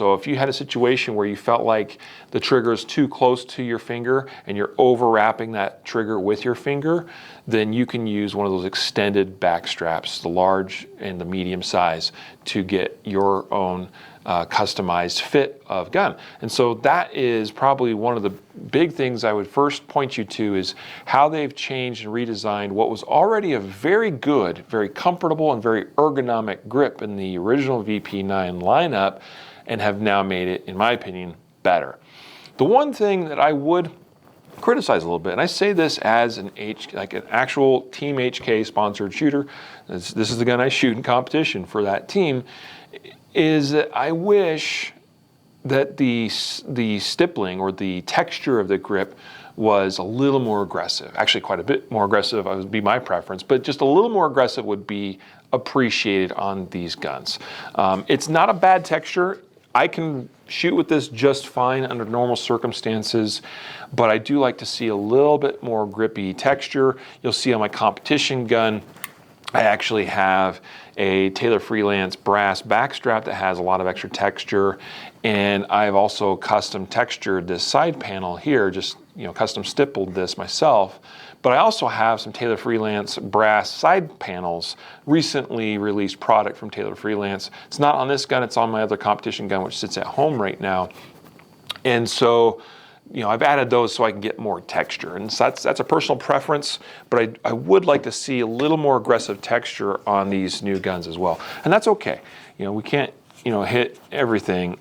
So if you had a situation where you felt like the trigger is too close to your finger and you're overwrapping that trigger with your finger, then you can use one of those extended back straps, the large and the medium size, to get your own customized fit of gun. And so that is probably one of the big things I would first point you to, is how they've changed and redesigned what was already a very good, very comfortable, and very ergonomic grip in the original VP9 lineup, and have now made it, in my opinion, better. The one thing that I would criticize a little bit, and I say this as an actual Team HK sponsored shooter, this is the gun I shoot in competition for that team, is that I wish that the stippling or the texture of the grip was a little more aggressive. Actually, quite a bit more aggressive would be my preference, but just a little more aggressive would be appreciated on these guns. It's not a bad texture. I can shoot with this just fine under normal circumstances, but I do like to see a little bit more grippy texture. You'll see on my competition gun, I actually have a Taylor Freelance brass backstrap that has a lot of extra texture, and I've also custom textured this side panel here, just custom stippled this myself. But I also have some Taylor Freelance brass side panels, recently released product from Taylor Freelance. It's not on this gun, it's on my other competition gun, which sits at home right now. And so I've added those so I can get more texture, and so that's a personal preference, but I would like to see a little more aggressive texture on these new guns as well, and that's okay. We can't hit everything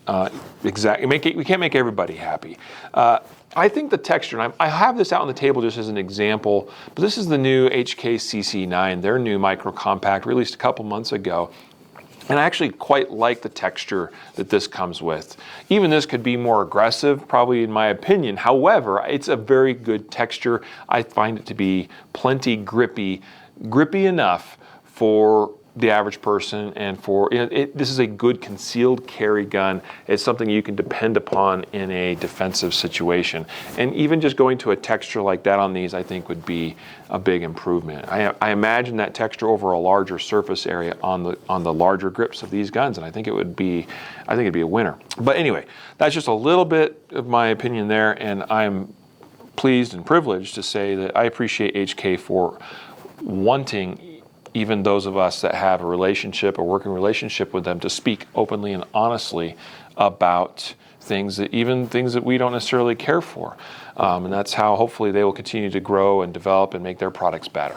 exactly. We can't make everybody happy. I think the texture, and I have this out on the table just as an example, but this is the new HK CC9, their new micro compact, released a couple months ago. And I actually quite like the texture that this comes with. Even this could be more aggressive, probably, in my opinion. However, it's a very good texture. I find it to be plenty grippy enough for the average person, and for this is a good concealed carry gun. It's something you can depend upon in a defensive situation, and even just going to a texture like that on these, I think, would be a big improvement. I imagine that texture over a larger surface area on the larger grips of these guns, and I think it'd be a winner. But anyway, that's just a little bit of my opinion there, and I'm pleased and privileged to say that I appreciate HK for wanting even those of us that have a working relationship with them, to speak openly and honestly about things that we don't necessarily care for. And that's how hopefully they will continue to grow and develop and make their products better.